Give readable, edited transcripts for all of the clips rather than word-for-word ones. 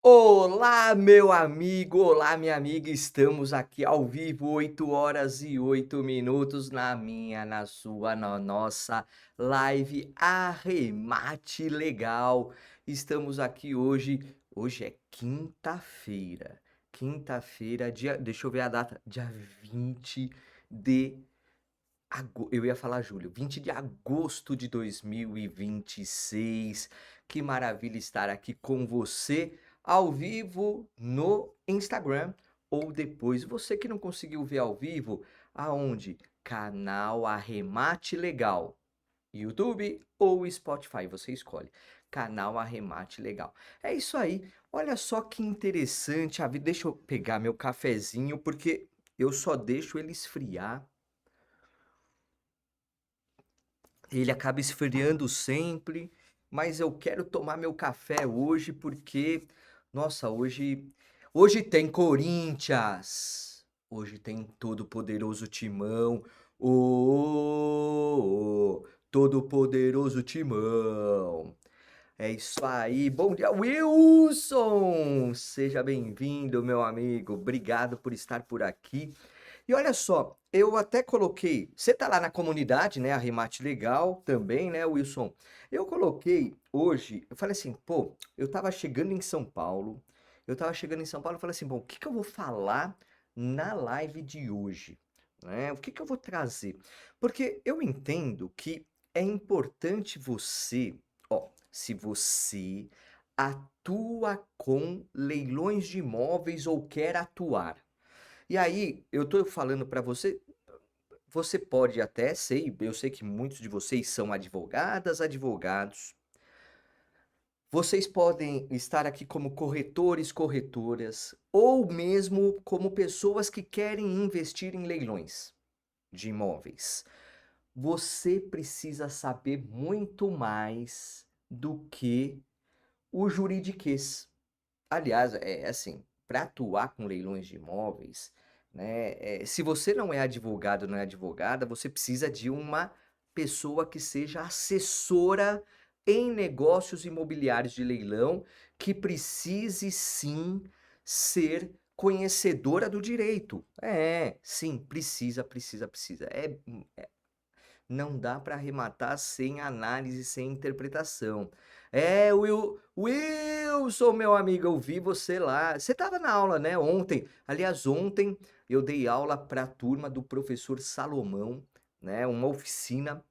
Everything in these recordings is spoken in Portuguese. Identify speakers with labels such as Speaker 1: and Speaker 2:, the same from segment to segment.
Speaker 1: Olá, meu amigo, olá, minha amiga. Estamos aqui ao vivo, 8 horas e 8 minutos, na minha, na sua, na nossa live Arremate Legal. Estamos aqui hoje. Hoje é quinta-feira. Quinta-feira, deixa eu ver a data, dia 20 de eu ia falar julho, 20 de agosto de 2026. Que maravilha estar aqui com você ao vivo no Instagram ou depois. Você que não conseguiu ver ao vivo, aonde? Canal Arremate Legal. YouTube ou Spotify, você escolhe. Canal Arremate Legal. É isso aí. Olha só que interessante a vida. Deixa eu pegar meu cafezinho, porque eu só deixo ele esfriar. Ele acaba esfriando sempre, mas eu quero tomar meu café hoje porque, nossa, hoje tem Corinthians. Hoje tem todo-poderoso Timão. O todo-poderoso Timão. É isso aí. Bom dia, Wilson. Seja bem-vindo, meu amigo. Obrigado por estar por aqui. E olha só, eu até coloquei. Você tá lá na comunidade, né? Arremate Legal também, né, Wilson? Eu coloquei hoje. Eu falei assim, pô, eu tava chegando em São Paulo. Eu tava chegando em São Paulo e falei assim, bom, o que que eu vou falar na live de hoje? Né? O que que eu vou trazer? Porque eu entendo que é importante você, ó, se você atua com leilões de imóveis ou quer atuar. E aí, eu tô falando para você, você pode até ser, eu sei que muitos de vocês são advogadas, advogados. Vocês podem estar aqui como corretores, corretoras, ou mesmo como pessoas que querem investir em leilões de imóveis. Você precisa saber muito mais do que o juridiquês. Aliás, é assim, para atuar com leilões de imóveis, né, se você não é advogado, não é advogada, você precisa de uma pessoa que seja assessora em negócios imobiliários de leilão, que precise sim ser conhecedora do direito. É, sim, precisa. Não dá para arrematar sem análise, sem interpretação. Wilson, meu amigo, eu vi você lá. Você estava na aula, né, ontem? Aliás, ontem eu dei aula para a turma do professor Salomão, né, uma oficina,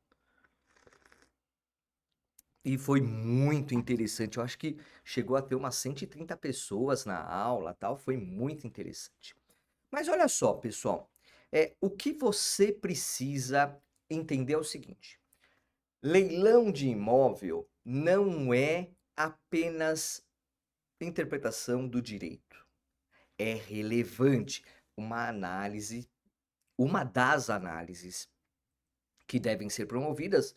Speaker 1: e foi muito interessante. Eu acho que chegou a ter umas 130 pessoas na aula, tal, foi muito interessante. Mas olha só, pessoal, o que você precisa entender é o seguinte: leilão de imóvel não é apenas interpretação do direito. É relevante uma análise, uma das análises que devem ser promovidas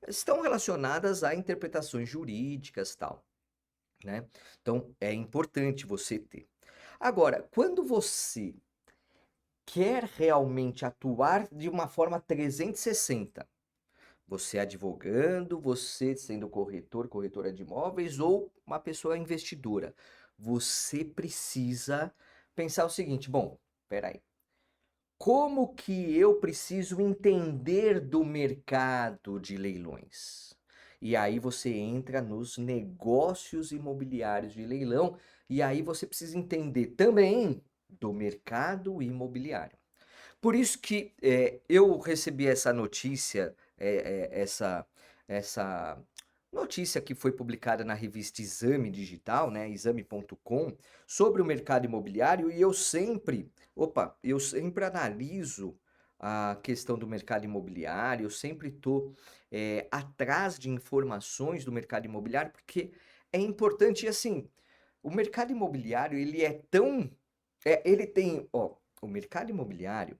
Speaker 1: estão relacionadas a interpretações jurídicas, tal, né? Então é importante você ter. Agora, quando você quer realmente atuar de uma forma 360, você advogando, você sendo corretor, corretora de imóveis ou uma pessoa investidora. Você precisa pensar o seguinte: bom, espera aí. Como que eu preciso entender do mercado de leilões? E aí você entra nos negócios imobiliários de leilão e aí você precisa entender também do mercado imobiliário. Por isso que eu recebi essa notícia, essa notícia que foi publicada na revista Exame Digital, né, exame.com, sobre o mercado imobiliário, e eu sempre analiso a questão do mercado imobiliário, eu sempre estou atrás de informações do mercado imobiliário, porque é importante, e assim, o mercado imobiliário, ele é tão, ele tem, ó, o mercado imobiliário,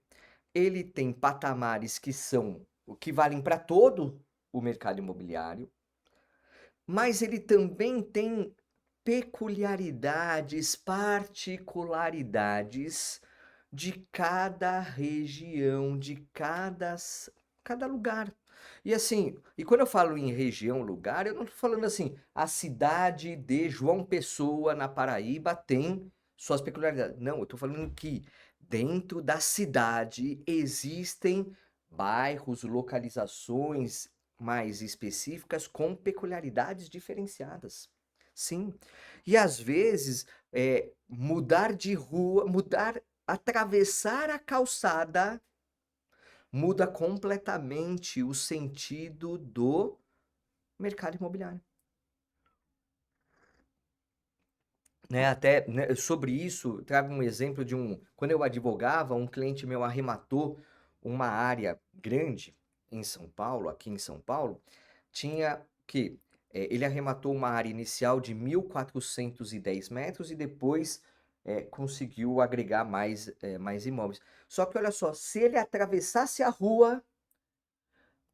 Speaker 1: ele tem patamares que são o que valem para todo o mercado imobiliário, mas ele também tem peculiaridades, particularidades de cada região, de cada lugar. E assim, e quando eu falo em região, lugar, eu não tô falando assim, a cidade de João Pessoa, na Paraíba, tem suas peculiaridades. Não, eu tô falando que dentro da cidade existem bairros, localizações mais específicas com peculiaridades diferenciadas. Sim. E às vezes, mudar de rua, atravessar a calçada muda completamente o sentido do mercado imobiliário. Né, até, né, sobre isso, trago um exemplo de quando eu advogava, um cliente meu arrematou uma área grande em São Paulo, aqui em São Paulo, tinha que ele arrematou uma área inicial de 1.410 metros e depois conseguiu agregar mais imóveis. Só que olha só, se ele atravessasse a rua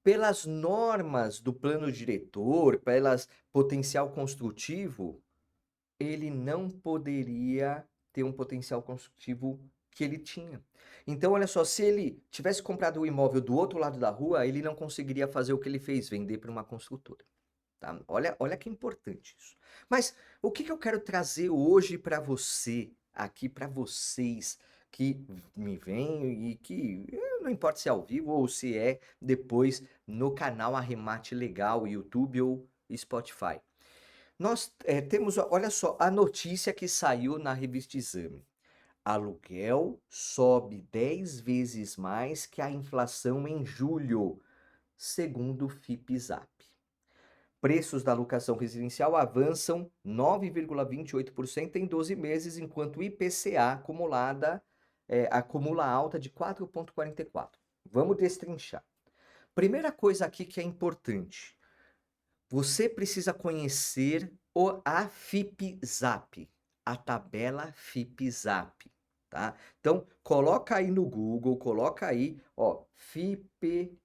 Speaker 1: pelas normas do plano diretor, pelas potencial construtivo, ele não poderia ter um potencial construtivo que ele tinha. Então, olha só, se ele tivesse comprado o imóvel do outro lado da rua, ele não conseguiria fazer o que ele fez, vender para uma construtora. Tá? Olha que importante isso. Mas o que eu quero trazer hoje para você, aqui para vocês que me veem e que não importa se é ao vivo ou se é depois no canal Arremate Legal, YouTube ou Spotify. Nós temos, olha só, a notícia que saiu na revista Exame. Aluguel sobe 10 vezes mais que a inflação em julho, segundo o Fipzap. Preços da locação residencial avançam 9,28% em 12 meses, enquanto o IPCA acumula alta de 4,44%. Vamos destrinchar. Primeira coisa aqui que é importante. Você precisa conhecer a Fipzap, a tabela Fipzap, tá? Então, coloca aí no Google, coloca aí, ó, Fipzap,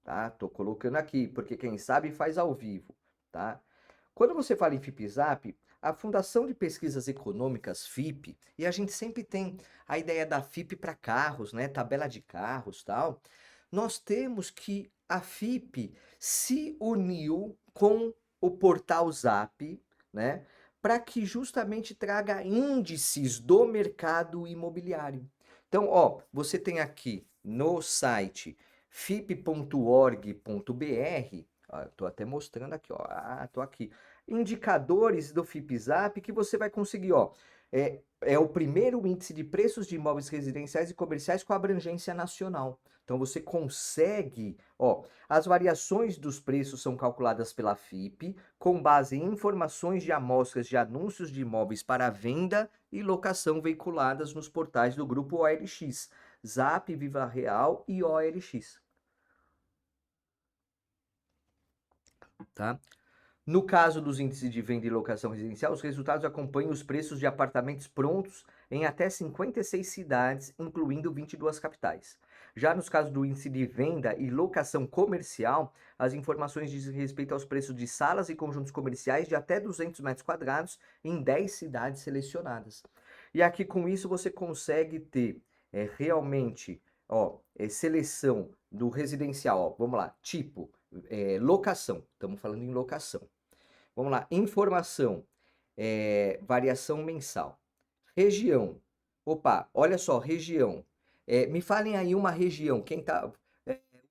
Speaker 1: tá? Tô colocando aqui, porque quem sabe faz ao vivo, tá? Quando você fala em Fipzap, a Fundação de Pesquisas Econômicas, FIP, e a gente sempre tem a ideia da FIP para carros, né? Tabela de carros, tal. Nós temos que a FIP se uniu com o portal Zap, né? Para que justamente traga índices do mercado imobiliário. Então, ó, você tem aqui no site fip.org.br, estou até mostrando aqui, ó, tô aqui, indicadores do Fipzap que você vai conseguir, ó, é o primeiro índice de preços de imóveis residenciais e comerciais com abrangência nacional. Então você consegue, ó, as variações dos preços são calculadas pela FIP com base em informações de amostras de anúncios de imóveis para venda e locação veiculadas nos portais do grupo OLX, Zap, Viva Real e OLX. Tá? No caso dos índices de venda e locação residencial, os resultados acompanham os preços de apartamentos prontos em até 56 cidades, incluindo 22 capitais. Já nos casos do índice de venda e locação comercial, as informações dizem respeito aos preços de salas e conjuntos comerciais de até 200 metros quadrados em 10 cidades selecionadas. E aqui com isso você consegue ter realmente, ó, seleção do residencial, ó, vamos lá, tipo, locação, estamos falando em locação. Vamos lá, informação, variação mensal. Região, opa, olha só, região. Me falem aí uma região, quem tá...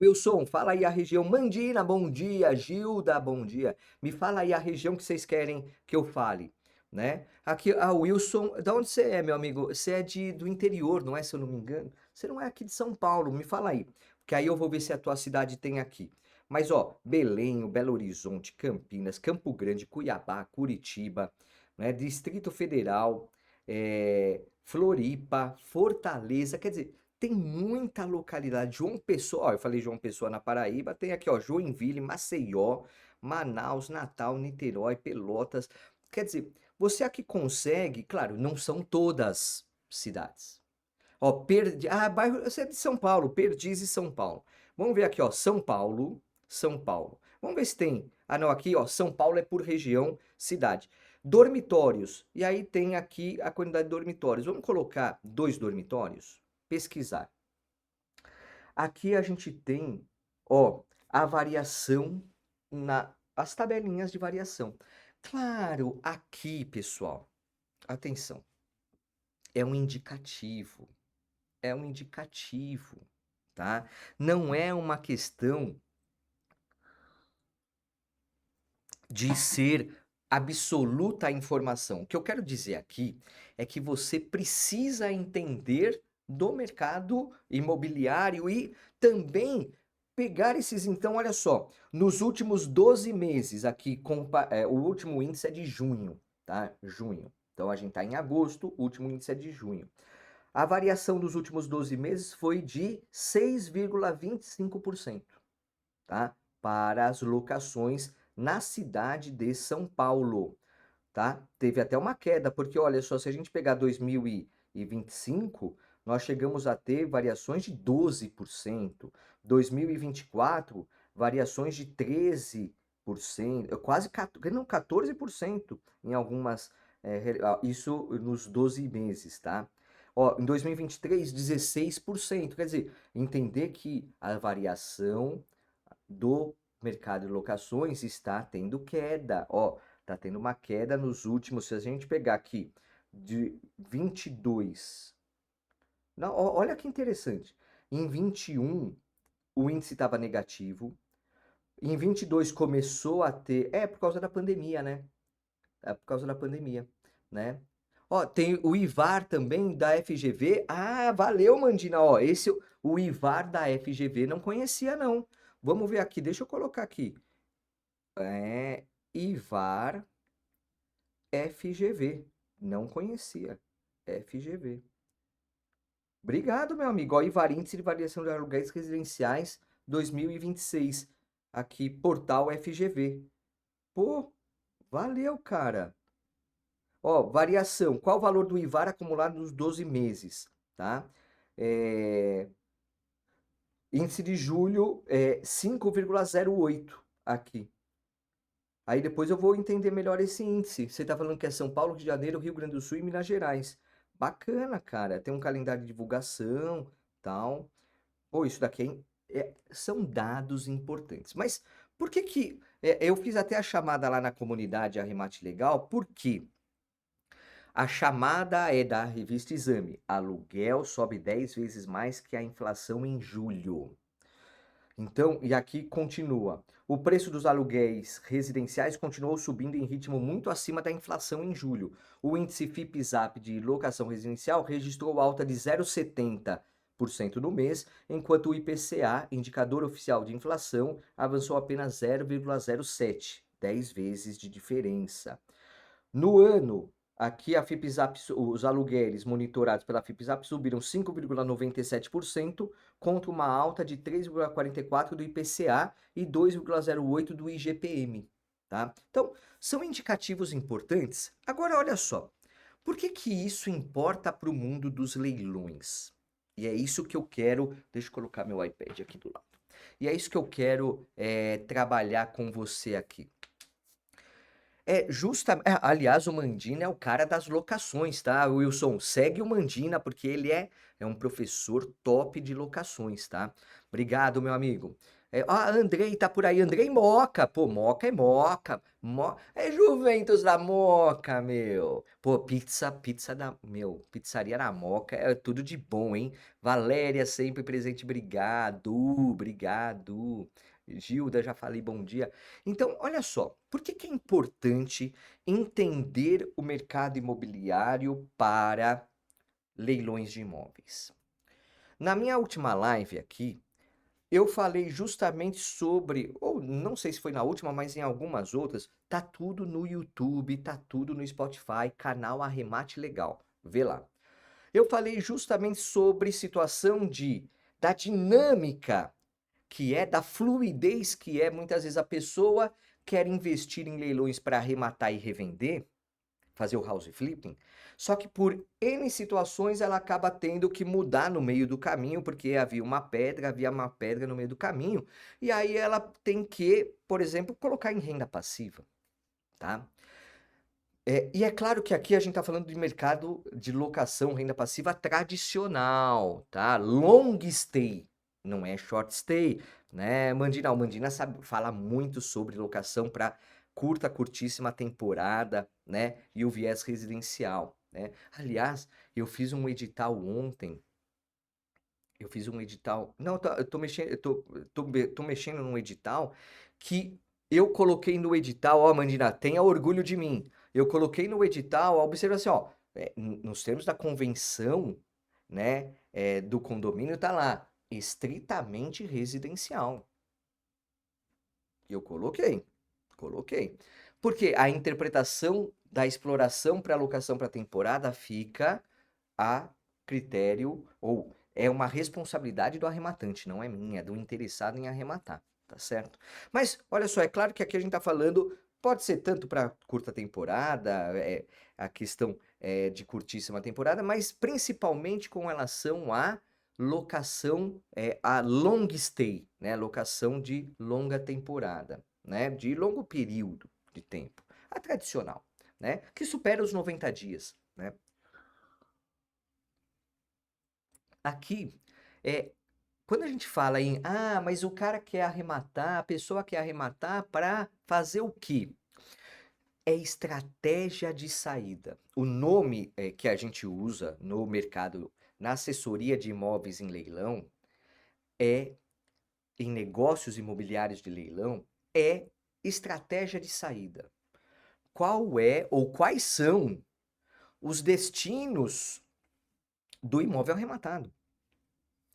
Speaker 1: Wilson, fala aí a região. Mandina, bom dia. Gilda, bom dia. Me fala aí a região que vocês querem que eu fale, né? Aqui, Wilson, da onde você é, meu amigo? Você é do interior, não é, se eu não me engano? Você não é aqui de São Paulo, me fala aí, porque aí eu vou ver se a tua cidade tem aqui. Mas, ó, Belém, Belo Horizonte, Campinas, Campo Grande, Cuiabá, Curitiba, né? Distrito Federal, Floripa, Fortaleza, quer dizer, tem muita localidade. João Pessoa, ó, eu falei João Pessoa na Paraíba, tem aqui, ó, Joinville, Maceió, Manaus, Natal, Niterói, Pelotas. Quer dizer, você aqui consegue, claro, não são todas cidades. Ó, bairro, você é de São Paulo, Perdiz e São Paulo. Vamos ver aqui, ó, São Paulo, São Paulo. Vamos ver se tem. Ah, não, aqui, ó, São Paulo é por região, cidade. Dormitórios. E aí tem aqui a quantidade de dormitórios. Vamos colocar 2 dormitórios? Pesquisar. aqui a gente tem, ó, a variação as tabelinhas de variação. Claro, aqui, pessoal, atenção, é um indicativo, tá? Não é uma questão de ser absoluta a informação. O que eu quero dizer aqui é que você precisa entender do mercado imobiliário e também pegar esses, então, olha só, nos últimos 12 meses aqui, o último índice é de junho, tá? Junho. Então a gente está em agosto, o último índice é de junho. A variação dos últimos 12 meses foi de 6,25%, tá? Para as locações na cidade de São Paulo, tá? Teve até uma queda, porque olha só, se a gente pegar 2025, nós chegamos a ter variações de 12%, 2024, variações de 13%, quase 14% em algumas, isso nos 12 meses, tá? Ó, em 2023, 16%, quer dizer, entender que a variação do mercado de locações está tendo queda. Ó, está tendo uma queda nos últimos, se a gente pegar aqui de 22. Não, olha que interessante. Em 21, o índice estava negativo. Em 22 começou a ter, por causa da pandemia, né? É por causa da pandemia, né? Ó, tem o IVAR também da FGV. Ah, valeu, Mandina. Ó, esse o IVAR da FGV não conhecia não. Vamos ver aqui, deixa eu colocar aqui. IVAR FGV. Não conhecia. FGV. Obrigado, meu amigo. Ó, IVAR Índice de Variação de Aluguéis Residenciais 2026. Aqui, portal FGV. Pô, valeu, cara. Ó, variação. Qual o valor do IVAR acumulado nos 12 meses? Tá? Índice de julho é 5,08 aqui. Aí depois eu vou entender melhor esse índice. Você está falando que é São Paulo, Rio de Janeiro, Rio Grande do Sul e Minas Gerais. Bacana, cara. Tem um calendário de divulgação, tal. Pô, isso daqui são dados importantes. Mas por que que... eu fiz até a chamada lá na comunidade Arremate Legal, porque a chamada é da revista Exame. Aluguel sobe 10 vezes mais que a inflação em julho. Então, e aqui continua. O preço dos aluguéis residenciais continuou subindo em ritmo muito acima da inflação em julho. O índice FIPE-ZAP de locação residencial registrou alta de 0,70% no mês, enquanto o IPCA, indicador oficial de inflação, avançou apenas 0,07, 10 vezes de diferença. No ano, aqui a FIPZAP, os aluguéis monitorados pela FIPZAP subiram 5,97% contra uma alta de 3,44% do IPCA e 2,08% do IGPM. Tá? Então, são indicativos importantes. Agora, olha só, por que que isso importa para o mundo dos leilões? E é isso que eu quero. Deixa eu colocar meu iPad aqui do lado. E é isso que eu quero trabalhar com você aqui. Aliás, o Mandina é o cara das locações, tá? Wilson, segue o Mandina, porque ele é um professor top de locações, tá? Obrigado, meu amigo. Andrei tá por aí, Andrei Moca, pô, Moca é Moca, é Juventus da Moca, meu. Pô, pizzaria da Moca é tudo de bom, hein? Valéria sempre presente, obrigado. Gilda, já falei bom dia. Então, olha só, por que que é importante entender o mercado imobiliário para leilões de imóveis? Na minha última live aqui, eu falei justamente sobre, ou não sei se foi na última, mas em algumas outras, tá tudo no YouTube, tá tudo no Spotify, canal Arremate Legal. Vê lá. Eu falei justamente sobre situação da dinâmica que é da fluidez que é muitas vezes a pessoa quer investir em leilões para arrematar e revender, fazer o house flipping, só que por N situações ela acaba tendo que mudar no meio do caminho, porque havia uma pedra no meio do caminho, e aí ela tem que, por exemplo, colocar em renda passiva, tá? E é claro que aqui a gente está falando de mercado de locação, renda passiva tradicional, tá? Long stay. não é short stay, né, Mandina? O Mandina sabe, fala muito sobre locação para curta, curtíssima temporada, né? E o viés residencial, né? Aliás, eu fiz um edital ontem. Eu fiz um edital. Não, eu tô mexendo, tô mexendo num edital que eu coloquei no edital, ó, Mandina, tenha orgulho de mim. Eu coloquei no edital a observação, ó, nos termos da convenção, né, do condomínio, tá lá, estritamente residencial. Eu coloquei. Porque a interpretação da exploração para alocação para temporada fica a critério, ou é uma responsabilidade do arrematante, não é minha, é do interessado em arrematar, tá certo? Mas olha só, é claro que aqui a gente está falando, pode ser tanto para curta temporada, a questão de curtíssima temporada, mas principalmente com relação à locação, a long stay, né? Locação de longa temporada, né? De longo período de tempo, a tradicional, né? Que supera os 90 dias, né? Aqui, é, quando a gente fala em, mas o cara quer arrematar, a pessoa quer arrematar para fazer o quê? É estratégia de saída. O nome que a gente usa no mercado, na assessoria de imóveis em leilão, é, em negócios imobiliários de leilão, é estratégia de saída. Qual é ou quais são os destinos do imóvel arrematado?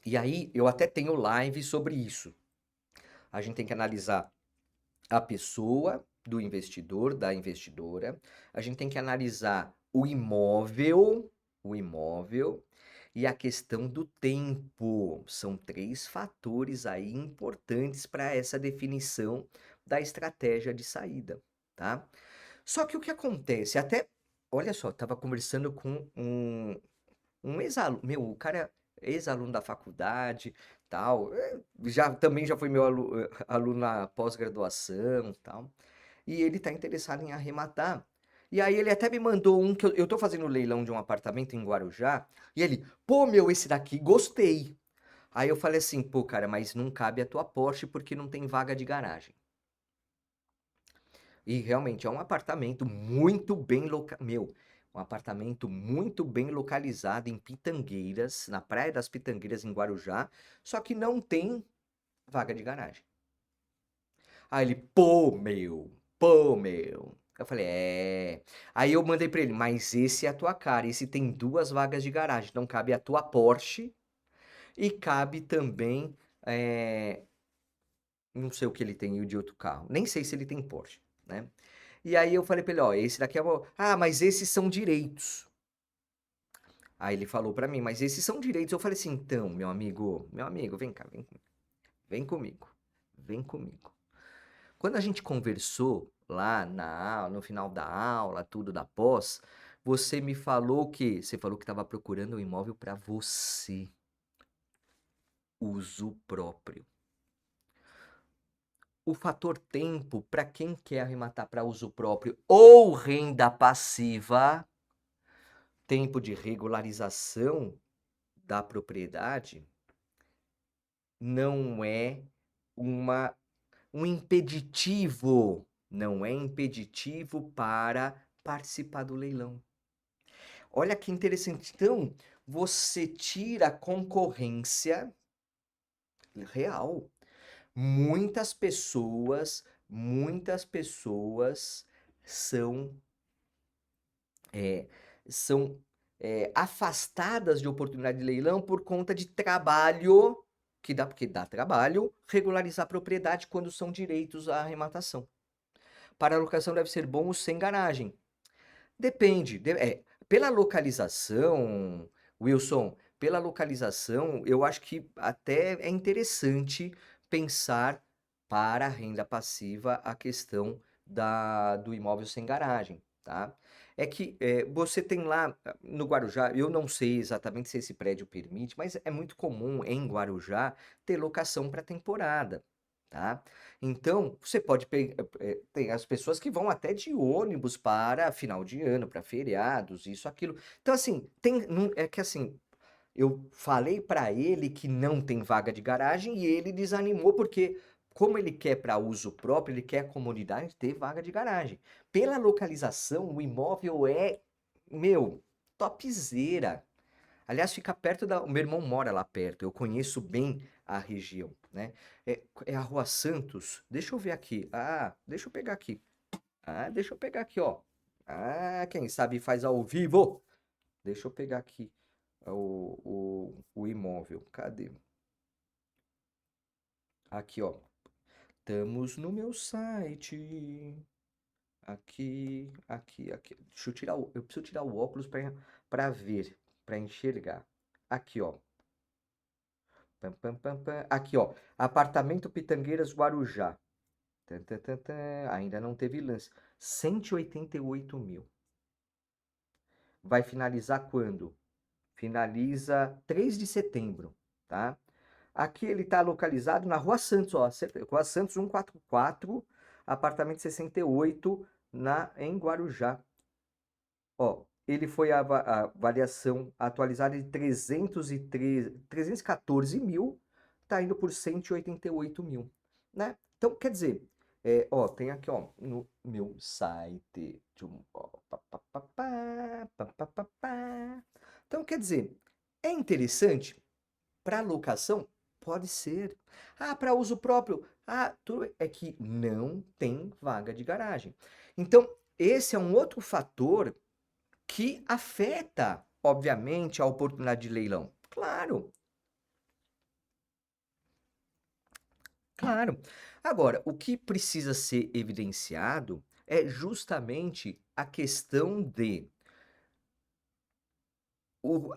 Speaker 1: E aí, eu até tenho live sobre isso. A gente tem que analisar a pessoa do investidor, da investidora. A gente tem que analisar o imóvel e a questão do tempo. São três fatores aí importantes para essa definição da estratégia de saída, tá? Só que o que acontece, até, olha só, estava conversando com um ex-aluno, meu, o cara é ex-aluno da faculdade, tal, também já foi meu aluno na pós-graduação, tal, e ele tá interessado em arrematar. E aí ele até me mandou um que eu tô fazendo leilão de um apartamento em Guarujá, e ele, pô, meu, esse daqui gostei. Aí eu falei assim, pô, cara, mas não cabe a tua Porsche porque não tem vaga de garagem. E realmente é um apartamento muito bem meu, um apartamento muito bem localizado em Pitangueiras, na Praia das Pitangueiras, em Guarujá, só que não tem vaga de garagem. Aí ele, pô, meu. Eu falei, é. Aí eu mandei pra ele, mas esse é a tua cara, esse tem duas vagas de garagem, então cabe a tua Porsche e cabe também, não sei o que ele tem de outro carro, nem sei se ele tem Porsche, né? E aí eu falei pra ele, ó, esse daqui é o... Ah, mas esses são direitos. Aí ele falou pra mim, mas esses são direitos. Eu falei assim, então, meu amigo, vem cá, vem comigo, vem comigo. Quando a gente conversou lá na aula, no final da aula, tudo da pós, você me falou o quê? Você falou que estava procurando um imóvel para você, uso próprio. O fator tempo, para quem quer arrematar para uso próprio ou renda passiva, tempo de regularização da propriedade não é uma um impeditivo, não é impeditivo para participar do leilão. Olha que interessante. Então, você tira a concorrência real. Muitas pessoas são é, são afastadas de oportunidade de leilão por conta de trabalho, que dá, porque dá trabalho, regularizar a propriedade quando são direitos à arrematação. Para a locação deve ser bom o sem garagem. Depende, pela localização, Wilson, pela localização, eu acho que até é interessante pensar para a renda passiva a questão do imóvel sem garagem, tá? É que você tem lá no Guarujá, eu não sei exatamente se esse prédio permite, mas é muito comum em Guarujá ter locação para temporada, tá? Então, você pode pegar. Tem as pessoas que vão até de ônibus para final de ano, para feriados, isso, aquilo. Então, assim, é que assim, eu falei para ele que não tem vaga de garagem e ele desanimou porque como ele quer para uso próprio, ele quer a comunidade ter vaga de garagem. Pela localização, o imóvel é, meu, topzera. Aliás, fica perto da. O meu irmão mora lá perto, eu conheço bem a região, né? É a Rua Santos. Deixa eu ver aqui. Ah, deixa eu pegar aqui. Ah, deixa eu pegar aqui, ó. Ah, quem sabe faz ao vivo. Deixa eu pegar aqui o imóvel. Cadê? Aqui, ó. Estamos no meu site. Aqui. Deixa eu tirar eu preciso tirar o óculos para ver, para enxergar. Aqui, ó. Pam, pam, pam, pam. Aqui, ó. Apartamento Pitangueiras, Guarujá. Tan, tan, tan, tan. Ainda não teve lance. 188 mil. Vai finalizar quando? Finaliza 3 de setembro, tá? Aqui ele está localizado na Rua Santos, ó. Rua Santos 144, apartamento 68, em Guarujá. Ó, ele foi a avaliação atualizada de 314 mil, tá indo por 188 mil, né? Então, quer dizer, ó, tem aqui, ó, no meu site. Ó, pá, pá, pá, pá, pá, pá, pá, pá. Então, quer dizer, é interessante para locação? Pode ser. Ah, para uso próprio? Ah, tudo é que não tem vaga de garagem. Então, esse é um outro fator que afeta, obviamente, a oportunidade de leilão. Claro, claro. Agora, o que precisa ser evidenciado é justamente a questão de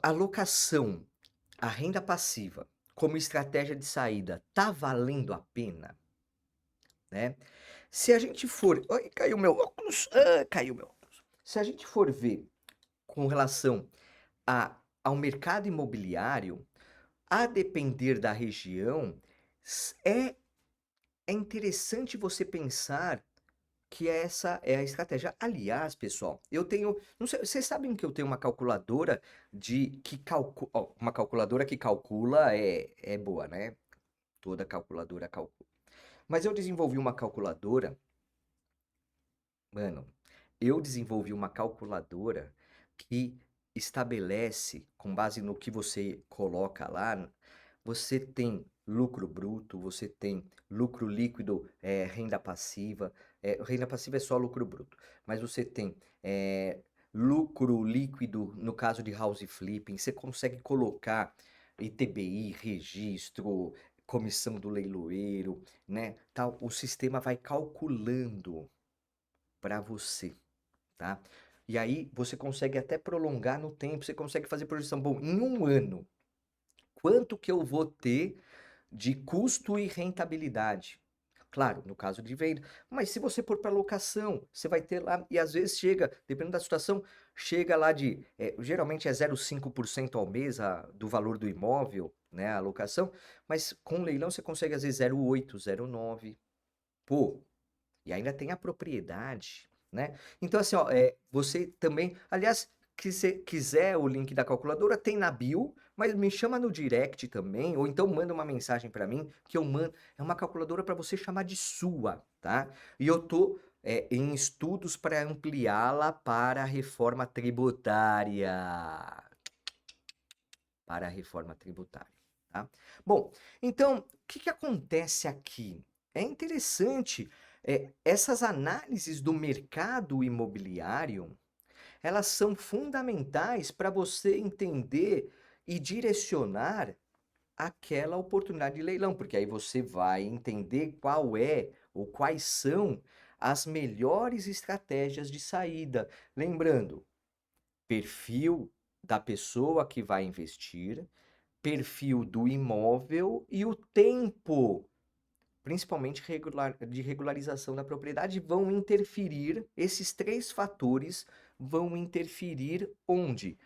Speaker 1: a locação, a renda passiva, como estratégia de saída, tá valendo a pena, né? Se a gente for, ai, caiu meu óculos, caiu meu óculos. Se a gente for ver com relação ao mercado imobiliário, a depender da região, é interessante você pensar que essa é a estratégia. Aliás, pessoal, eu tenho, não sei, vocês sabem que eu tenho uma calculadora uma calculadora que calcula é boa, né? Toda calculadora calcula. Mas eu desenvolvi uma calculadora, mano, eu desenvolvi uma calculadora que estabelece, com base no que você coloca lá, você tem lucro bruto, você tem lucro líquido, renda passiva é só lucro bruto, mas você tem lucro líquido no caso de house flipping, você consegue colocar ITBI, registro, comissão do leiloeiro, né? Tal, o sistema vai calculando para você, tá? E aí você consegue até prolongar no tempo, você consegue fazer projeção. Bom, em um ano, quanto que eu vou ter de custo e rentabilidade? Claro, no caso de venda. Mas se você for para locação, você vai ter lá, e às vezes chega, dependendo da situação, chega lá geralmente é 0,5% ao mês do valor do imóvel, né, a locação, mas com leilão você consegue às vezes 0,8, 0,9. Pô, e ainda tem a propriedade, né? Então, assim, ó, você também. Aliás, se você quiser o link da calculadora, tem na bio, mas me chama no direct também, ou então manda uma mensagem para mim, que eu mando. É uma calculadora para você chamar de sua, tá? E eu tô em estudos para ampliá-la para a reforma tributária. Para a reforma tributária, tá? Bom, então, o que que acontece aqui? É interessante, essas análises do mercado imobiliário, elas são fundamentais para você entender e direcionar aquela oportunidade de leilão, porque aí você vai entender qual é ou quais são as melhores estratégias de saída. Lembrando, perfil da pessoa que vai investir, perfil do imóvel e o tempo, principalmente de regularização da propriedade, vão interferir, esses três fatores vão interferir onde?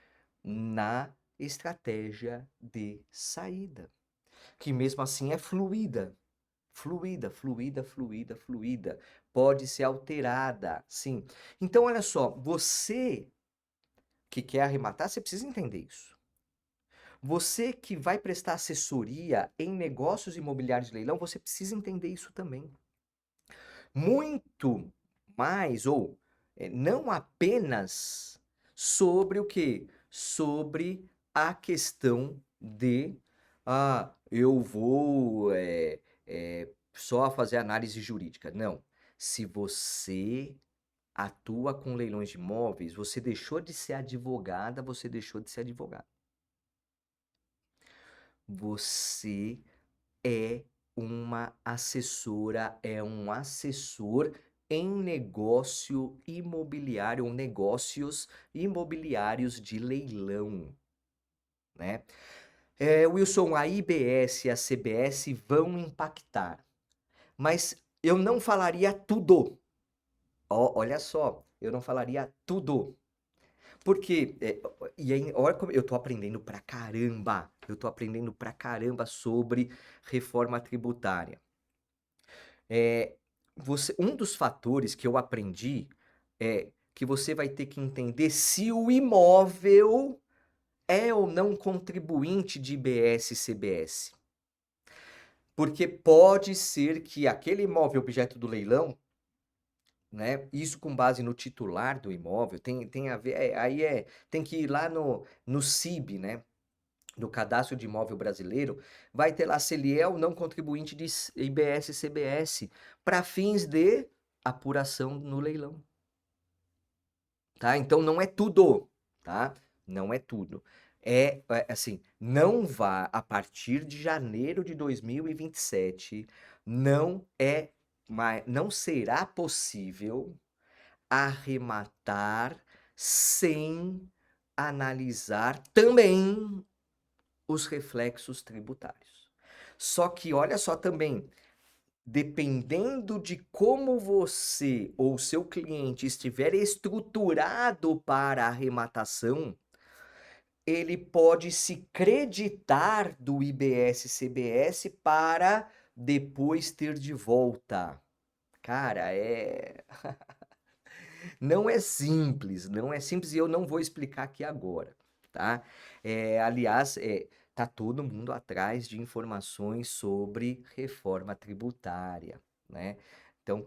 Speaker 1: Na estratégia de saída, que mesmo assim é fluida. Fluida. Pode ser alterada, sim. Então, olha só, você que quer arrematar, você precisa entender isso. Você que vai prestar assessoria em negócios imobiliários de leilão, você precisa entender isso também. Muito mais, ou não apenas sobre o quê? Sobre a questão de, eu vou só fazer análise jurídica. Não. Se você atua com leilões de imóveis, você deixou de ser advogada, você deixou de ser advogado. Você é uma assessora, é um assessor em negócio imobiliário ou negócios imobiliários de leilão, né? Wilson, a IBS e a CBS vão impactar, mas eu não falaria tudo. Olha só, eu não falaria tudo. Porque, e aí, olha como eu tô aprendendo pra caramba, eu tô aprendendo pra caramba sobre reforma tributária. Um dos fatores que eu aprendi é que você vai ter que entender se o imóvel é ou não contribuinte de IBS e CBS. Porque pode ser que aquele imóvel objeto do leilão, né, isso com base no titular do imóvel, tem a ver, tem que ir lá no CIB, né, no Cadastro de Imóvel Brasileiro, vai ter lá se ele é ou não contribuinte de IBS e CBS para fins de apuração no leilão, tá? Então não é tudo, tá? Não é tudo. Assim, não vá a partir de janeiro de 2027, não será possível arrematar sem analisar também os reflexos tributários. Só que olha só também, dependendo de como você ou seu cliente estiver estruturado para a arrematação, ele pode se creditar do IBS-CBS para depois ter de volta. Cara, não é simples, não é simples e eu não vou explicar aqui agora, tá? Aliás, tá todo mundo atrás de informações sobre reforma tributária, né? Então,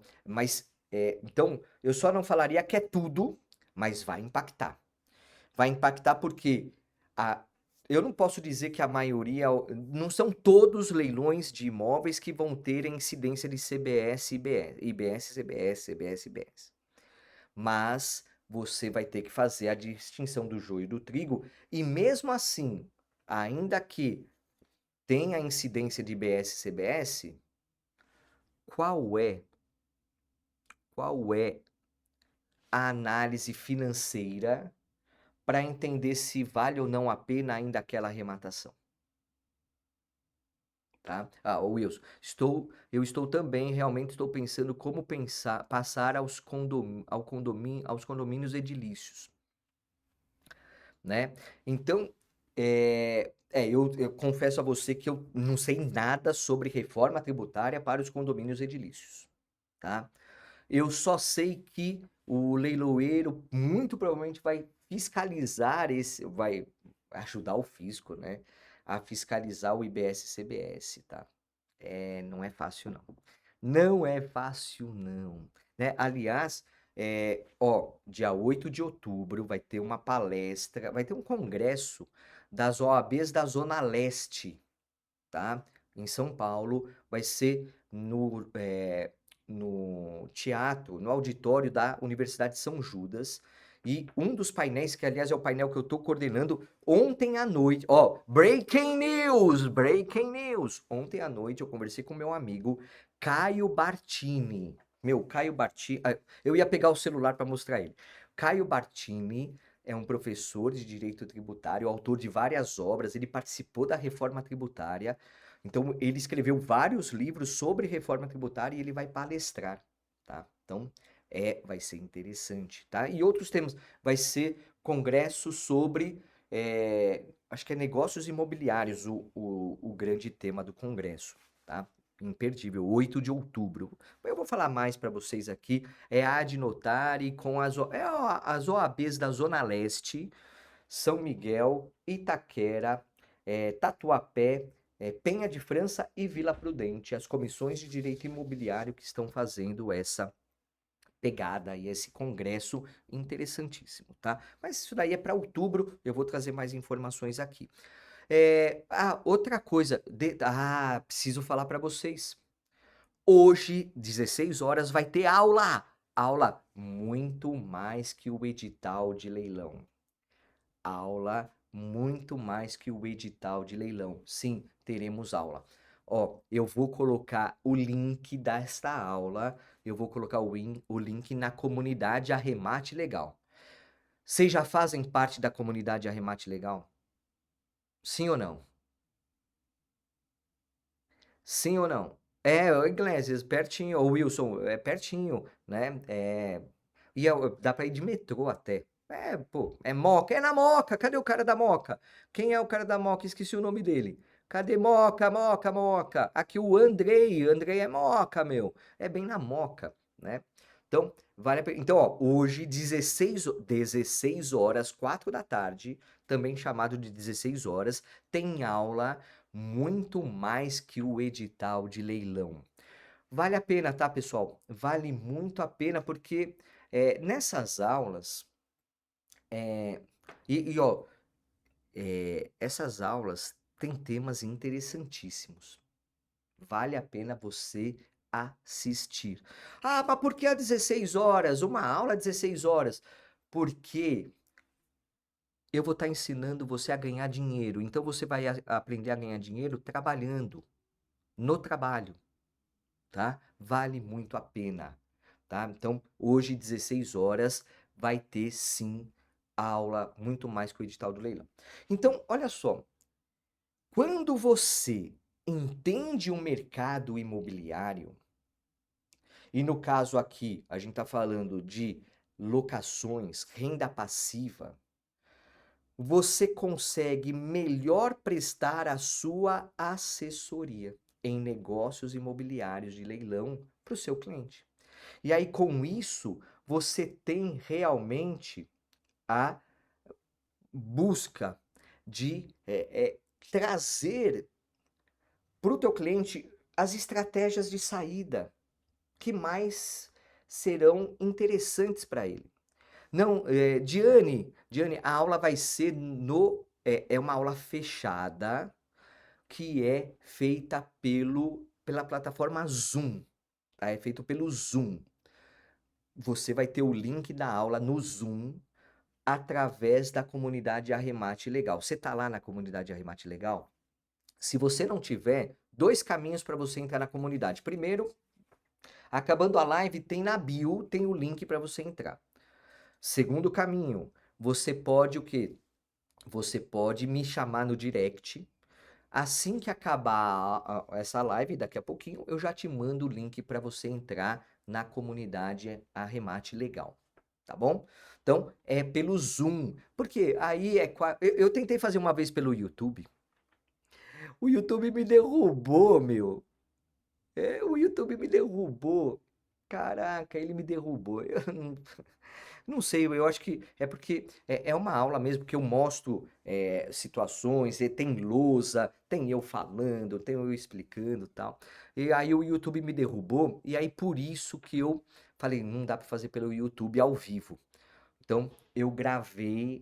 Speaker 1: então, eu só não falaria que é tudo, mas vai impactar. Vai impactar porque a, eu não posso dizer que a maioria, não são todos leilões de imóveis que vão ter a incidência de CBS, IBS, CBS, CBS, IBS. Mas você vai ter que fazer a distinção do joio e do trigo, e mesmo assim, ainda que tenha incidência de IBS e CBS, qual é, qual é a análise financeira para entender se vale ou não a pena ainda aquela arrematação? Tá? Wilson, eu estou também, realmente estou pensando como passar aos condomínios edilícios, né? Então, eu confesso a você que eu não sei nada sobre reforma tributária para os condomínios edilícios, tá? Eu só sei que o leiloeiro muito provavelmente vai fiscalizar vai ajudar o fisco, né, a fiscalizar o IBS-CBS, tá? Não é fácil não. Não é fácil não, né? Aliás, dia 8 de outubro vai ter uma palestra, vai ter um congresso das OABs da Zona Leste, tá? Em São Paulo, vai ser no teatro, no auditório da Universidade de São Judas. E um dos painéis, que aliás é o painel que eu estou coordenando, ontem à noite, breaking news, breaking news. Ontem à noite eu conversei com meu amigo Caio Bartini. Caio Bartini, eu ia pegar o celular para mostrar ele. Caio Bartini é um professor de direito tributário, autor de várias obras, ele participou da reforma tributária. Então, ele escreveu vários livros sobre reforma tributária e ele vai palestrar, tá? Então, vai ser interessante, tá? E outros temas, vai ser congresso sobre, acho que é negócios imobiliários, o grande tema do congresso, tá? Imperdível, 8 de outubro. Eu vou falar mais para vocês aqui, a Ad Notari com as OABs da Zona Leste, São Miguel, Itaquera, Tatuapé, Penha de França e Vila Prudente, as comissões de direito imobiliário que estão fazendo essa pegada e esse congresso interessantíssimo, tá? Mas isso daí é para outubro, eu vou trazer mais informações aqui. Outra coisa, preciso falar para vocês. Hoje, 16 horas, vai ter aula. Aula muito mais que o edital de leilão. Aula muito mais que o edital de leilão. Sim, teremos aula. Ó, eu vou colocar o link desta aula, eu vou colocar o link na comunidade Arremate Legal. Vocês já fazem parte da comunidade Arremate Legal? Sim ou não? Sim ou não? O Iglesias, pertinho, ou Wilson, é pertinho, né? Dá pra ir de metrô até. Pô, é Moca, é na Moca, cadê o cara da Moca? Quem é o cara da Moca? Esqueci o nome dele. Cadê Moca, Moca, Moca? Aqui o Andrei é Moca, meu. É bem na Moca, né? Então, vale a pena. Então, ó, hoje, 16 horas, 4 da tarde, também chamado de 16 horas, tem aula muito mais que o edital de leilão. Vale a pena, tá, pessoal? Vale muito a pena porque nessas aulas, é, ó, essas aulas têm temas interessantíssimos. Vale a pena você assistir. Ah, mas por que às 16 horas? Uma aula às 16 horas? Porque eu vou estar ensinando você a ganhar dinheiro. Então você vai aprender a ganhar dinheiro trabalhando, no trabalho, tá? Vale muito a pena, tá? Então, hoje, 16 horas, vai ter sim aula muito mais que o edital do leilão. Então, olha só, quando você entende o mercado imobiliário, e no caso aqui, a gente está falando de locações, renda passiva, você consegue melhor prestar a sua assessoria em negócios imobiliários de leilão para o seu cliente. E aí, com isso, você tem realmente a busca de trazer para o teu cliente as estratégias de saída que mais serão interessantes para ele. Não, Diane, a aula vai ser é uma aula fechada que é feita pela plataforma Zoom, tá? É feito pelo Zoom. Você vai ter o link da aula no Zoom através da comunidade Arremate Legal. Você tá lá na comunidade Arremate Legal? Se você não tiver, dois caminhos para você entrar na comunidade. Primeiro, acabando a live, tem na bio, tem o link para você entrar. Segundo caminho, você pode o quê? Você pode me chamar no direct. Assim que acabar essa live, daqui a pouquinho, eu já te mando o link para você entrar na comunidade Arremate Legal, tá bom? Então, é pelo Zoom, porque aí eu tentei fazer uma vez pelo YouTube, o YouTube me derrubou, meu. O YouTube me derrubou. Caraca, ele me derrubou. Eu não sei, eu acho que é porque é uma aula mesmo que eu mostro situações, e tem lousa, tem eu falando, tem eu explicando e tal. E aí o YouTube me derrubou, e aí por isso que eu falei, não dá para fazer pelo YouTube ao vivo. Então eu gravei,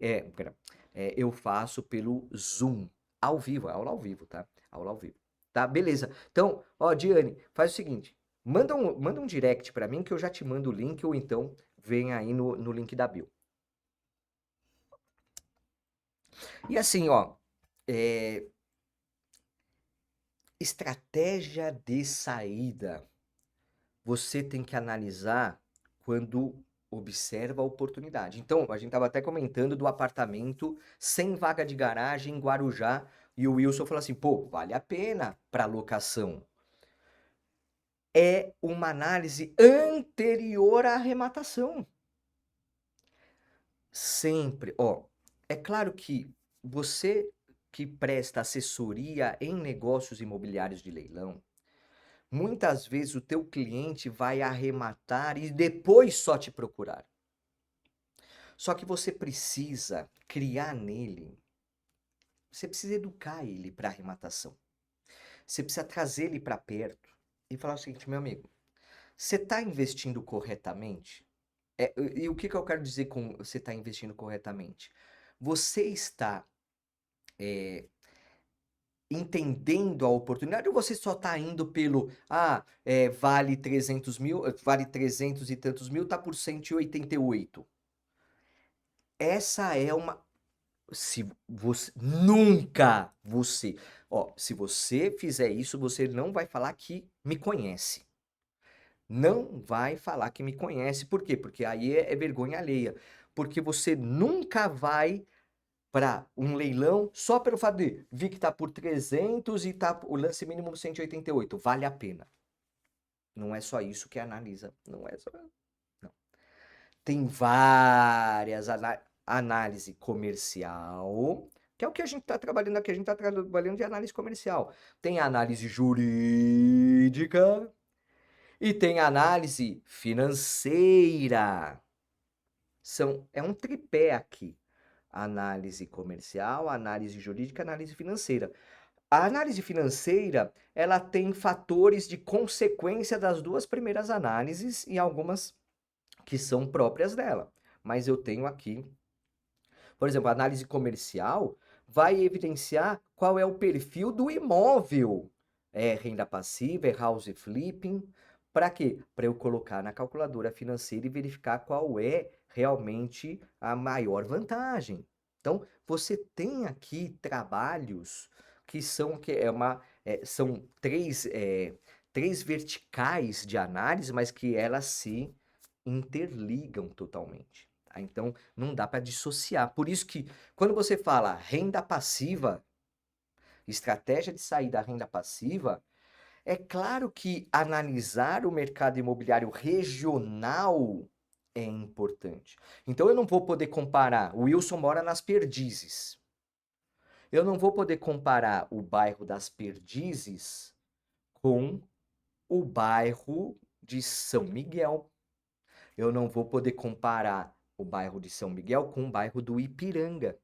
Speaker 1: eu faço pelo Zoom, ao vivo, é aula ao vivo, tá? Aula ao vivo. Tá, beleza. Então, ó, Diane, faz o seguinte, manda um direct para mim que eu já te mando o link, ou então vem aí no link da bio. E assim, ó, é, estratégia de saída. Você tem que analisar quando observa a oportunidade. Então, a gente estava até comentando do apartamento sem vaga de garagem em Guarujá, e o Wilson falou assim, pô, vale a pena para locação. É uma análise anterior à arrematação. Sempre, ó, é claro que você que presta assessoria em negócios imobiliários de leilão, muitas vezes o teu cliente vai arrematar e depois só te procurar. Só que você precisa criar nele você precisa educar ele para arrematação. Você precisa trazer ele para perto e falar o seguinte, meu amigo, você está investindo corretamente? E o que que eu quero dizer com você está investindo corretamente? Você está entendendo a oportunidade ou você só está indo pelo, vale 300 mil, vale 300 e tantos mil, tá por 188. Essa é uma, se você, nunca você, se você fizer isso, você não vai falar que me conhece. Não vai falar que me conhece. Por quê? Porque aí é vergonha alheia. Porque você nunca vai para um leilão só pelo fato de vi que tá por 300 e tá o lance mínimo 188. Vale a pena. Não é só isso que analisa. Não é só. Não. Tem várias análise comercial, que é o que a gente está trabalhando aqui. A gente está trabalhando de análise comercial. Tem análise jurídica. E tem análise financeira. É um tripé aqui. Análise comercial, análise jurídica, análise financeira. A análise financeira, ela tem fatores de consequência das duas primeiras análises e algumas que são próprias dela. Mas eu tenho aqui, por exemplo, a análise comercial vai evidenciar qual é o perfil do imóvel. É renda passiva, é house flipping. Para quê? Para eu colocar na calculadora financeira e verificar qual é realmente a maior vantagem. Então, você tem aqui trabalhos que são são três verticais de análise, mas que elas se interligam totalmente. Tá? Então, não dá para dissociar. Por isso que, quando você fala renda passiva, estratégia de sair da renda passiva, é claro que analisar o mercado imobiliário regional é importante. Então, eu não vou poder comparar. O Wilson mora nas Perdizes. Eu não vou poder comparar o bairro das Perdizes com o bairro de São Miguel. Eu não vou poder comparar o bairro de São Miguel com o bairro do Ipiranga.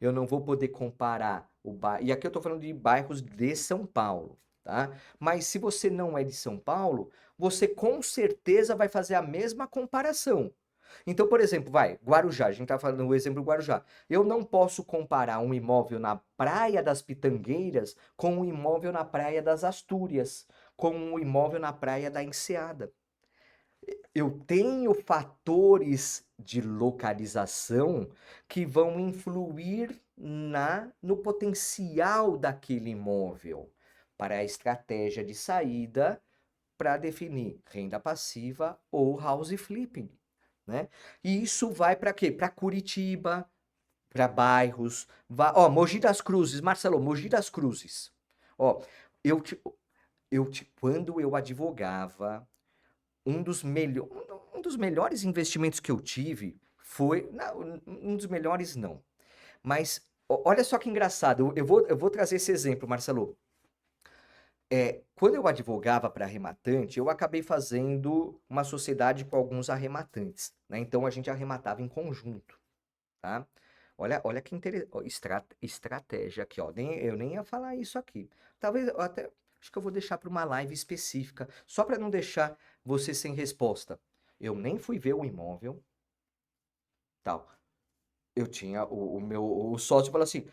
Speaker 1: Eu não vou poder comparar o bairro. E aqui eu estou falando de bairros de São Paulo, tá? Mas se você não é de São Paulo, você com certeza vai fazer a mesma comparação. Então, por exemplo, Guarujá, a gente está falando o exemplo do Guarujá. Eu não posso comparar um imóvel na Praia das Pitangueiras com um imóvel na Praia das Astúrias, com um imóvel na Praia da Enseada. Eu tenho fatores de localização que vão influir no potencial daquele imóvel para a estratégia de saída para definir renda passiva ou house flipping, né? E isso vai para quê? Para Curitiba, para bairros, Mogi das Cruzes, Marcelo, Mogi das Cruzes. Ó, eu te, quando eu advogava um dos, um dos melhores investimentos que eu tive foi. Não, um dos melhores não. Mas olha só que engraçado. Eu vou trazer esse exemplo, Marcelo. Quando eu advogava para arrematante, eu acabei fazendo uma sociedade com alguns arrematantes. Né? Então a gente arrematava em conjunto. Tá? Olha que estratégia aqui. Ó. Eu nem ia falar isso aqui. Talvez eu até. Acho que eu vou deixar para uma live específica, só para não deixar você sem resposta. Eu nem fui ver o imóvel, tal. Eu tinha o sócio falou assim: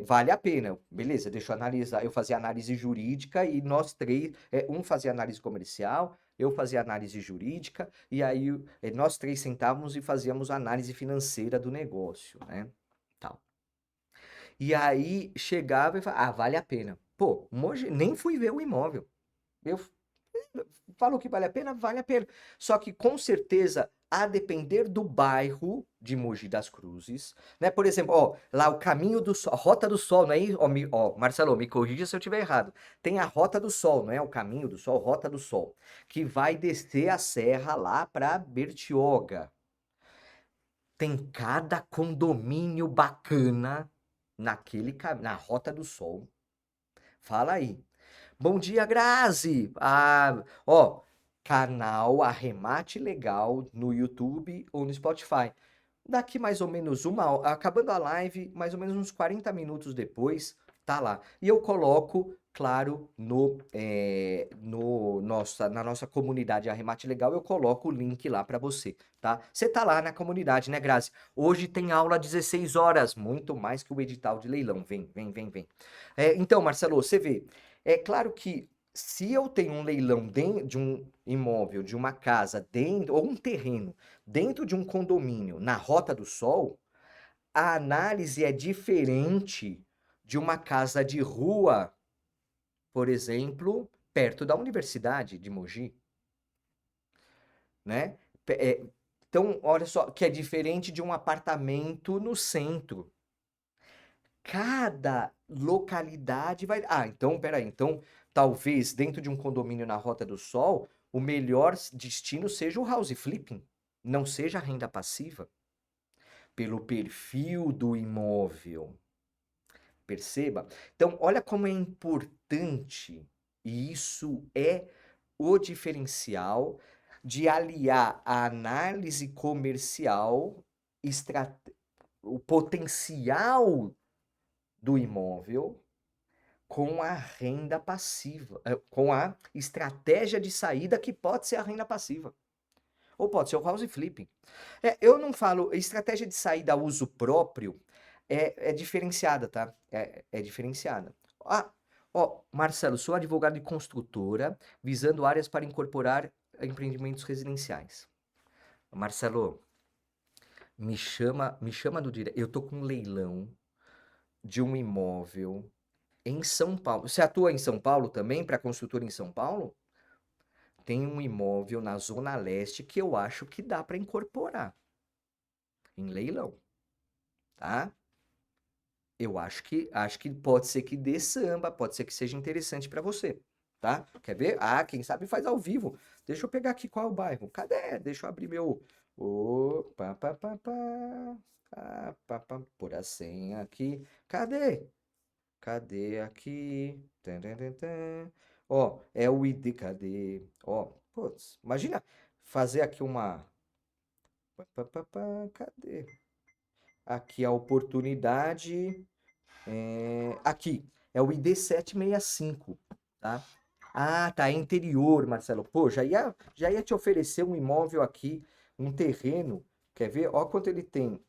Speaker 1: vale a pena. Beleza, deixa eu analisar. Eu fazia análise jurídica e nós três, um fazia análise comercial, eu fazia análise jurídica, e aí nós três sentávamos e fazíamos análise financeira do negócio, né? Tal. E aí chegava e falava: vale a pena. Pô, nem fui ver o imóvel. Eu falo que vale a pena, vale a pena. Só que com certeza, a depender do bairro de Mogi das Cruzes, né? Por exemplo, lá o Caminho do Sol, a Rota do Sol, não é isso? Marcelo, me corrija se eu estiver errado. Tem a Rota do Sol, não é o Caminho do Sol, Rota do Sol, que vai descer a serra lá para Bertioga. Tem cada condomínio bacana na Rota do Sol. Fala aí. Bom dia, Grazi! Canal Arremate Legal no YouTube ou no Spotify. Daqui mais ou menos acabando a live, mais ou menos uns 40 minutos depois, tá lá. E eu coloco, claro, na nossa comunidade Arremate Legal, eu coloco o link lá para você, tá? Você tá lá na comunidade, né, Grazi? Hoje tem aula às 16 horas, muito mais que o edital de leilão. Vem, vem, vem, vem. Então, Marcelo, você vê, é claro que se eu tenho um leilão de um imóvel, de uma casa, dentro, ou um terreno, dentro de um condomínio na Rota do Sol, a análise é diferente de uma casa de rua, por exemplo, perto da Universidade de Mogi, né? Então, olha só, que é diferente de um apartamento no centro. Cada localidade vai. Ah, então, peraí. Então, talvez dentro de um condomínio na Rota do Sol, o melhor destino seja o house flipping, não seja a renda passiva, pelo perfil do imóvel. Perceba? Então, olha como é importante, e isso é o diferencial de aliar a análise comercial, o potencial do imóvel com a renda passiva, com a estratégia de saída que pode ser a renda passiva. Ou pode ser o house flipping. Eu não falo, estratégia de saída a uso próprio é diferenciada, tá? É diferenciada. Ah, ó, Marcelo, sou advogado de construtora, visando áreas para incorporar empreendimentos residenciais. Marcelo, me chama no direto. Eu tô com um leilão de um imóvel em São Paulo. Você atua em São Paulo também, para construtora em São Paulo? Tem um imóvel na Zona Leste que eu acho que dá para incorporar em leilão, tá? Eu acho que pode ser que dê samba, pode ser que seja interessante para você, tá? Quer ver? Ah, quem sabe faz ao vivo. Deixa eu pegar aqui qual é o bairro. Cadê? Deixa eu abrir meu. Opa, pá, pá, pá. Ah, pá, pá, por a senha aqui. Cadê? Cadê aqui? Tan, tan, tan, tan. Ó, é o ID, cadê? Ó, putz, imagina fazer aqui uma. Cadê? Aqui a oportunidade. Aqui, é o ID 765, tá? Ah, tá, é interior, Marcelo. Pô, já ia te oferecer um imóvel aqui, um terreno. Quer ver? Ó quanto ele tem.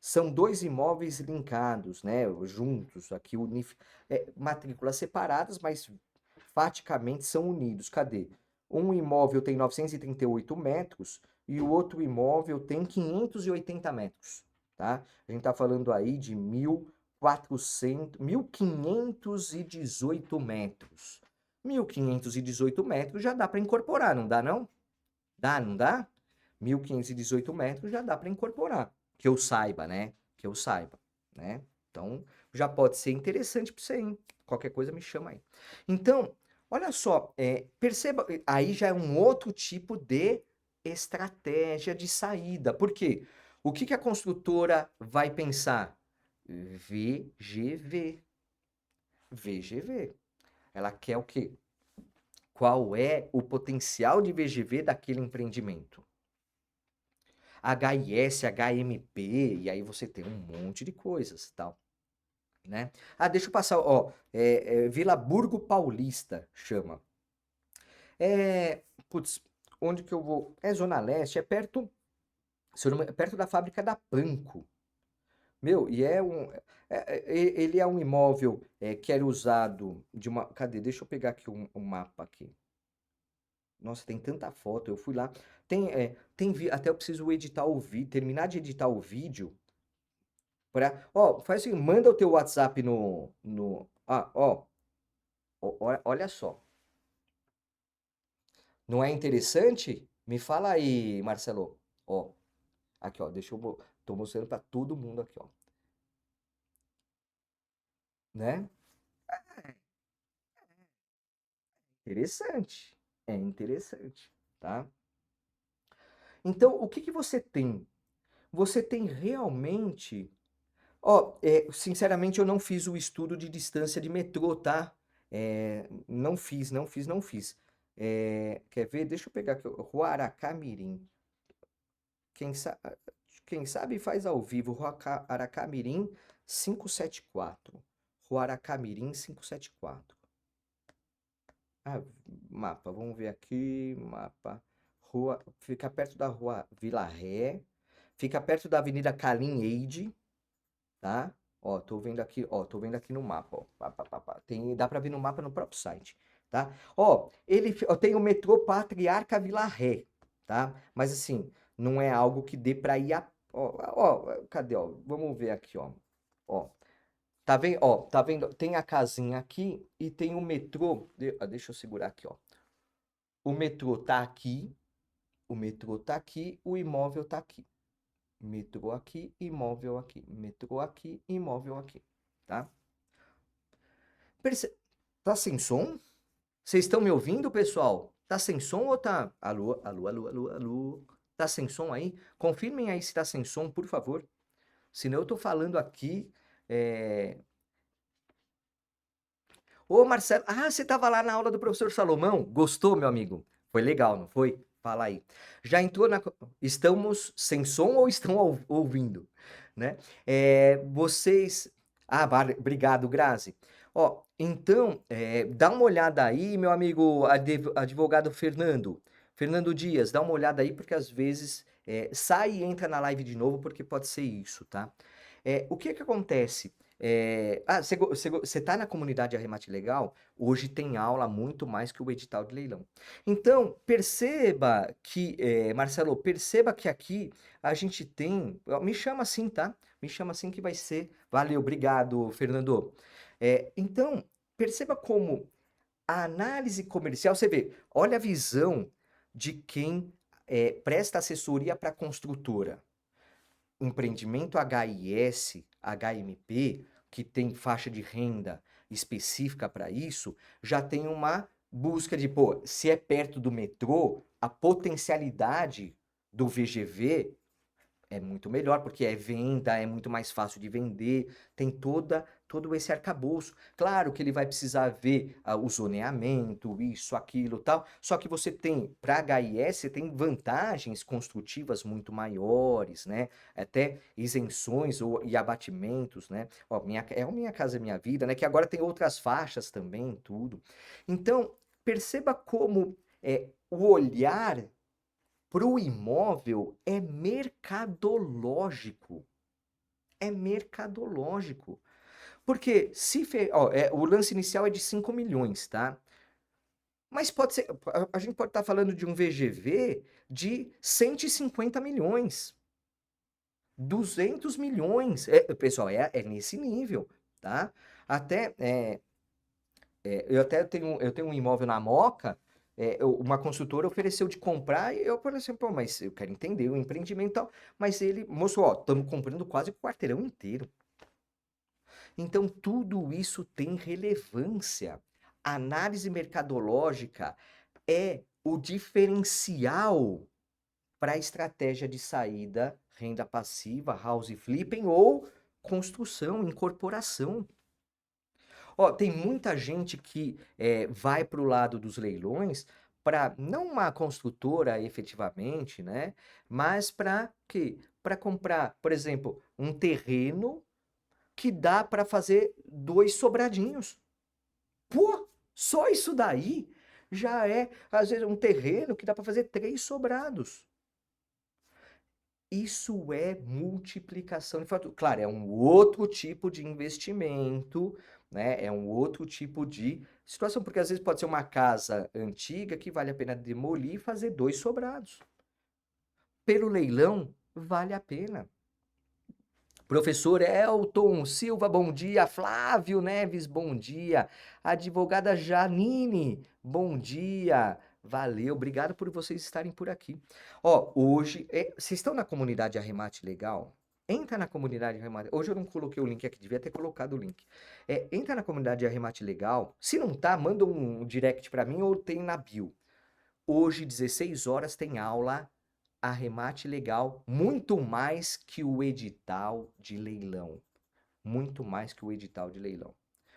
Speaker 1: São dois imóveis linkados, né? Juntos, aqui, matrículas separadas, mas faticamente são unidos. Cadê? Um imóvel tem 938 metros e o outro imóvel tem 580 metros, tá? A gente tá falando aí de 1.518 metros. 1.518 metros já dá para incorporar, não dá não? Dá, não dá? 1.518 metros já dá para incorporar. Que eu saiba, né? Que eu saiba, né? Então, já pode ser interessante para você, hein? Qualquer coisa me chama aí. Então, olha só, perceba, aí já é um outro tipo de estratégia de saída. Por quê? O que que a construtora vai pensar? VGV. VGV. Ela quer o quê? Qual é o potencial de VGV daquele empreendimento? HIS, HMP, e aí você tem um monte de coisas, tal, né? Ah, deixa eu passar, ó, Vila Burgo Paulista, chama. Putz, onde que eu vou? É Zona Leste, é perto, se eu não me- é perto da fábrica da Panko. Meu, e ele é um imóvel que era usado de uma, cadê? Deixa eu pegar aqui um mapa aqui. Nossa, tem tanta foto, eu fui lá. Até eu preciso editar o vídeo, terminar de editar o vídeo. Faz assim, manda o teu WhatsApp olha só. Não é interessante? Me fala aí, Marcelo. Ó, aqui, ó, tô mostrando para todo mundo aqui, ó, né? Interessante. É interessante, tá? Então, o que que você tem? Você tem realmente, sinceramente, eu não fiz o estudo de distância de metrô, tá? Não fiz, não fiz, não fiz. Quer ver? Deixa eu pegar aqui, Ruaracá Mirim. Quem sabe, quem sabe faz ao vivo. Rua Aracamirim 574. Rua Aracamirim 574. Ah, mapa, vamos ver aqui, mapa. Rua, fica perto da Rua Vila Ré, fica perto da Avenida Calim Eide, tá? Ó, tô vendo aqui no mapa, ó. Dá pra ver no mapa no próprio site, tá? Ó, ó, tem o metrô Patriarca Vila Ré, tá? Mas assim, não é algo que dê pra ir cadê, ó? Vamos ver aqui, ó. Ó, tá vendo? Ó, tá vendo? Tem a casinha aqui e tem o metrô. Deixa eu segurar aqui, ó. O metrô tá aqui, o metrô tá aqui, o imóvel tá aqui. Metrô aqui, imóvel aqui. Metrô aqui, imóvel aqui, tá? Tá sem som? Vocês estão me ouvindo, pessoal? Tá sem som ou tá? Alô, alô, alô, alô, alô. Tá sem som aí? Confirmem aí se tá sem som, por favor. Senão eu tô falando aqui. Ô, Marcelo, você estava lá na aula do professor Salomão? Gostou, meu amigo? Foi legal, não foi? Fala aí. Já entrou na. Estamos sem som ou estão ouvindo? Né? Vocês. Obrigado, Grazi. Ó, então, dá uma olhada aí, meu amigo advogado Fernando. Fernando Dias, dá uma olhada aí, porque às vezes sai e entra na live de novo, porque pode ser isso, tá? O que que acontece? Você tá na comunidade Arremate Legal? Hoje tem aula muito mais que o edital de leilão. Então, perceba que, Marcelo, perceba que aqui a gente tem. Me chama assim, tá? Me chama assim que vai ser. Valeu, obrigado, Fernando. Então, perceba como a análise comercial, você vê, olha a visão de quem presta assessoria para construtora. Empreendimento HIS, HMP, que tem faixa de renda específica para isso, já tem uma busca de, pô, se é perto do metrô, a potencialidade do VGV é muito melhor, porque é venda, é muito mais fácil de vender, tem todo esse arcabouço. Claro que ele vai precisar ver o zoneamento, isso, aquilo, tal. Só que você tem, para HIS, você tem vantagens construtivas muito maiores, né? Até isenções e abatimentos, né? Ó, o Minha Casa Minha Vida, né? Que agora tem outras faixas também, tudo. Então, perceba como o olhar para o imóvel é mercadológico. É mercadológico. Porque o lance inicial é de 5 milhões, tá? Mas pode ser. A gente pode estar falando de um VGV de 150 milhões. 200 milhões. Pessoal, é nesse nível, tá? Até. Eu tenho um imóvel na Moca, uma consultora ofereceu de comprar, e eu falei assim, pô, mas eu quero entender o empreendimento e tal. Mas ele, moço, ó, estamos comprando quase o quarteirão inteiro. Então, tudo isso tem relevância. A análise mercadológica é o diferencial para a estratégia de saída, renda passiva, house flipping ou construção, incorporação. Ó, tem muita gente que vai para o lado dos leilões para não uma construtora efetivamente, né? Mas para quê? Para comprar, por exemplo, um terreno que dá para fazer 2 sobradinhos. Pô, só isso daí já é, às vezes, um terreno que dá para fazer 3 sobrados. Isso é multiplicação de fatura. Claro, é um outro tipo de investimento, né? É um outro tipo de situação, porque às vezes pode ser uma casa antiga que vale a pena demolir e fazer 2 sobrados. Pelo leilão, vale a pena. Professor Elton Silva, bom dia. Flávio Neves, bom dia. Advogada Janine, bom dia. Valeu, obrigado por vocês estarem por aqui. Ó, hoje, vocês estão na comunidade Arremate Legal? Entra na comunidade Arremate. Hoje eu não coloquei o link aqui, devia ter colocado o link. Entra na comunidade Arremate Legal. Se não tá, manda um direct para mim ou tem na bio. Hoje, 16 horas, tem aula Arremate Legal, muito mais que o edital de leilão. Muito mais que o edital de leilão.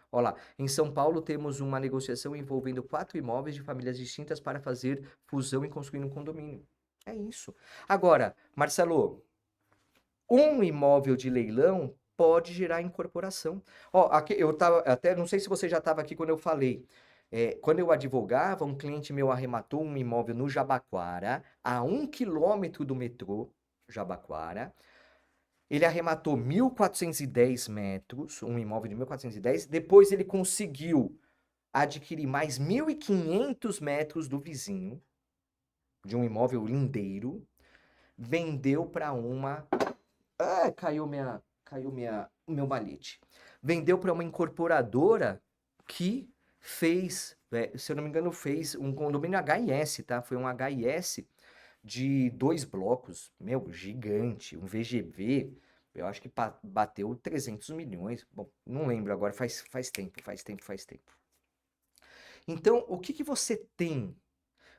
Speaker 1: Olha lá, em São Paulo temos uma negociação envolvendo 4 imóveis de famílias distintas para fazer fusão e construir um condomínio. É isso. Agora, Marcelo, Um imóvel de leilão pode gerar incorporação. Ó, aqui eu tava, até não sei se você já estava aqui quando eu falei. Quando eu advogava, um cliente meu arrematou um imóvel no Jabaquara, a 1 quilômetro do metrô Jabaquara. Ele arrematou 1.410 metros, um imóvel de 1.410. Depois ele conseguiu adquirir mais 1.500 metros do vizinho, de um imóvel lindeiro. Vendeu para uma. Ah, o meu malhete. Vendeu para uma incorporadora que fez, se eu não me engano, fez um condomínio HIS, tá? Foi um HIS de 2 blocos, meu, gigante, um VGV, eu acho que bateu 300 milhões. Bom, não lembro agora, faz tempo. Então, o que que você tem?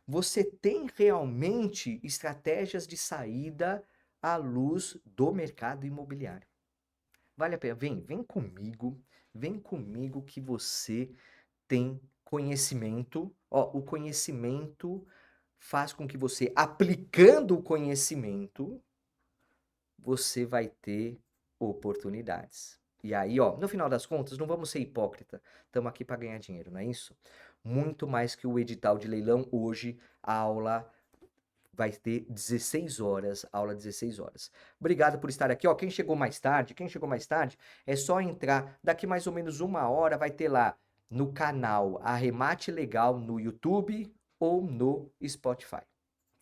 Speaker 1: Você tem realmente estratégias de saída à luz do mercado imobiliário. Vale a pena, vem comigo que você tem conhecimento. Ó, o conhecimento faz com que você, aplicando o conhecimento, você vai ter oportunidades. E aí, ó, no final das contas, não vamos ser hipócrita. Estamos aqui para ganhar dinheiro, não é isso? Muito mais que o edital de leilão hoje, a aula vai ter 16 horas, aula 16 horas. Obrigado por estar aqui, ó. Quem chegou mais tarde, é só entrar. Daqui mais ou menos 1 hora vai ter lá no canal Arremate Legal no YouTube ou no Spotify,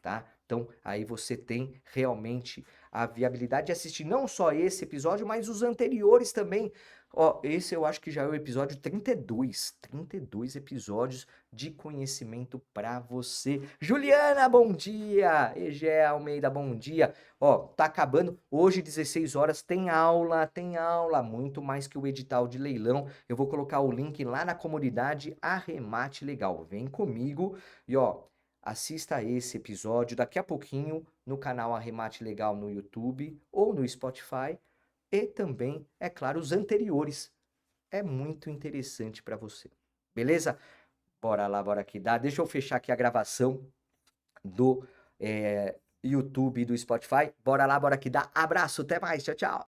Speaker 1: tá? Então, aí você tem realmente a viabilidade de assistir não só esse episódio, mas os anteriores também. Ó, esse eu acho que já é o episódio 32. 32 episódios de conhecimento para você. Juliana, bom dia! Egé Almeida, bom dia! Ó, tá acabando. Hoje, 16 horas, tem aula. Muito mais que o edital de leilão. Eu vou colocar o link lá na comunidade Arremate Legal. Vem comigo e, ó, assista a esse episódio daqui a pouquinho no canal Arremate Legal no YouTube ou no Spotify e também, é claro, os anteriores. É muito interessante para você. Beleza? Bora lá, bora aqui. Deixa eu fechar aqui a gravação do YouTube e do Spotify. Bora lá, bora aqui. Abraço, até mais. Tchau, tchau.